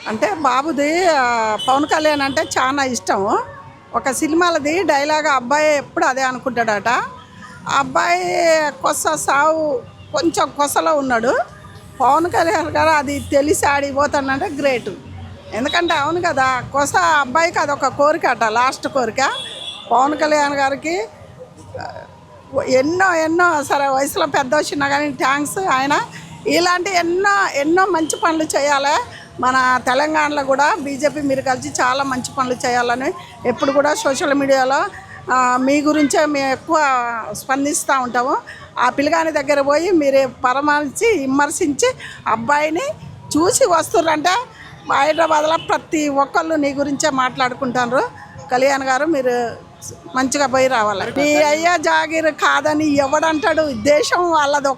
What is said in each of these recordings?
అంటే బాబుది పవన్ కళ్యాణ్ అంటే చాలా ఇష్టం. ఒక సినిమాలది డైలాగ్ అబ్బాయి ఎప్పుడు అదే అనుకుంటాడట. ఆ అబ్బాయి సావు కొంచెం కొసలో ఉన్నాడు. పవన్ కళ్యాణ్ గారు అది తెలిసి ఆడిపోతాడంటే గ్రేట్. ఎందుకంటే అవును కదా, అబ్బాయికి అదొక కోరిక అట, లాస్ట్ కోరిక. పవన్ కళ్యాణ్ గారికి ఎన్నో ఎన్నో సరే వయసులో పెద్ద వచ్చినా కానీ థ్యాంక్స్. ఆయన ఇలాంటి ఎన్నో ఎన్నో మంచి పనులు చేయాలి. మన తెలంగాణలో కూడా బీజేపీ మీరు కలిసి చాలా మంచి పనులు చేయాలని ఎప్పుడు కూడా సోషల్ మీడియాలో మీ గురించే మేము ఎక్కువ స్పందిస్తూ ఉంటాము. ఆ పిల్లగాని దగ్గర పోయి మీరు విమర్శించి అబ్బాయిని చూసి వస్తుర్రంటే హైదరాబాద్లో ప్రతి ఒక్కళ్ళు నీ గురించే మాట్లాడుకుంటారు. కళ్యాణ్ గారు మీరు మంచిగా పోయి రావాలి. నీ అయ్యా జాగీర్ కాదని ఎవడంటాడు? దేశం వాళ్ళది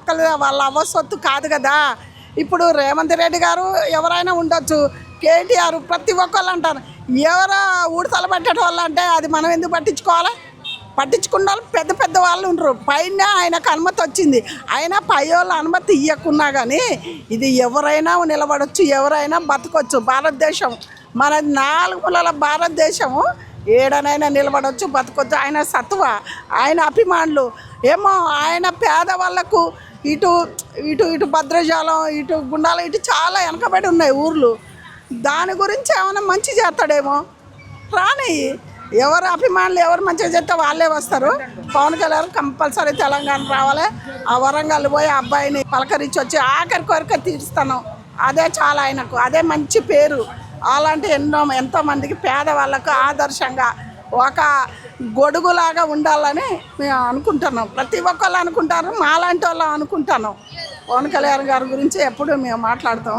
వాళ్ళ అవసొత్తు కాదు కదా. ఇప్పుడు రేవంత్ రెడ్డి గారు ఎవరైనా ఉండొచ్చు, కేటీఆర్ ప్రతి ఒక్కళ్ళు అంటారు. ఎవరో ఊడతలు పట్టేట వాళ్ళు అంటే అది మనం ఎందుకు పట్టించుకోవాలి? పట్టించుకున్న వాళ్ళు పెద్ద పెద్ద వాళ్ళు ఉండరు. పైన ఆయనకు అనుమతి వచ్చింది. ఆయన పై వాళ్ళ అనుమతి ఇవ్వకున్నా కానీ ఇది ఎవరైనా నిలబడవచ్చు, ఎవరైనా బతకొచ్చు. భారతదేశం మన 4 మూలల భారతదేశము, ఏడనైనా నిలబడవచ్చు, బతకొచ్చు. ఆయన సత్వ, ఆయన అభిమానులు ఏమో ఆయన పేదవాళ్ళకు ఇటు ఇటు ఇటు భద్రాచలం, ఇటు గుండాల, ఇటు చాలా వెనకబడి ఉన్నాయి ఊర్లు. దాని గురించి ఏమైనా మంచి చేస్తాడేమో. రాని ఎవరు అభిమానులు ఎవరు మంచిగా చేస్తే వాళ్ళే వస్తారు. పవన్ కళ్యాణ్ కంపల్సరీ తెలంగాణ రావాలి. ఆ వరంగల్ పోయి ఆ అబ్బాయిని పలకరించి వచ్చి ఆఖరి కోరిక తీరుస్తాను. అదే చాలా ఆయనకు, అదే మంచి పేరు. అలాంటి ఎంతోమందికి పేదవాళ్ళకు ఆదర్శంగా ఒక గొడుగులాగా ఉండాలని మేము అనుకుంటున్నాం. ప్రతి ఒక్కళ్ళు అనుకుంటారు, మాలాంటి వాళ్ళు అనుకుంటాను. పవన్ కళ్యాణ్ గారి గురించి ఎప్పుడు మేము మాట్లాడతాం.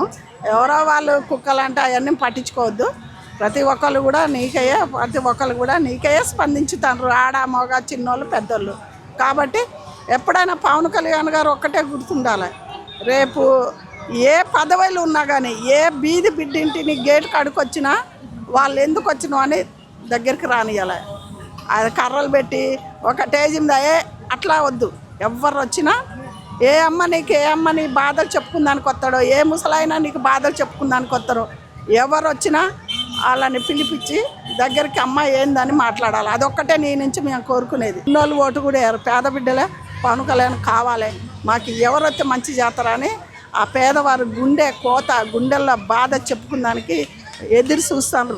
ఎవరో వాళ్ళు కుక్కలంటే అవన్నీ పట్టించుకోవద్దు. ప్రతి ఒక్కళ్ళు కూడా నీకయ్యే స్పందించుతారు. ఆడ మగ చిన్నోళ్ళు పెద్దోళ్ళు. కాబట్టి ఎప్పుడైనా పవన్ కళ్యాణ్ గారు ఒక్కటే గుర్తుండాలి. రేపు ఏ పదవులు ఉన్నా కానీ, ఏ బీది బిడ్డింటిని గేట్ కడుకొచ్చినా వాళ్ళు ఎందుకు వచ్చినావు అని దగ్గరికి రానియాలి. అది కర్రలు పెట్టి ఒక టేజ్ మీద అట్లా వద్దు. ఎవరు వచ్చినా ఏ అమ్మ నీ బాధలు చెప్పుకుందానికి వస్తాడో, ఏ ముసలైనా నీకు బాధలు చెప్పుకుందానికి వస్తారో, ఎవరు వచ్చినా వాళ్ళని పిలిపించి దగ్గరికి అమ్మ ఏందని మాట్లాడాలి. అదొక్కటే నీ నుంచి మేము కోరుకునేది. ఇన్నోళ్ళు ఓటు కూడా వేయరు. పేద బిడ్డలే పవన్ కళ్యాణ్ కావాలి. మాకు ఎవరైతే మంచి చేస్తారని ఆ పేదవారు గుండెల్లో బాధ చెప్పుకుందానికి ఎదురు చూస్తారు.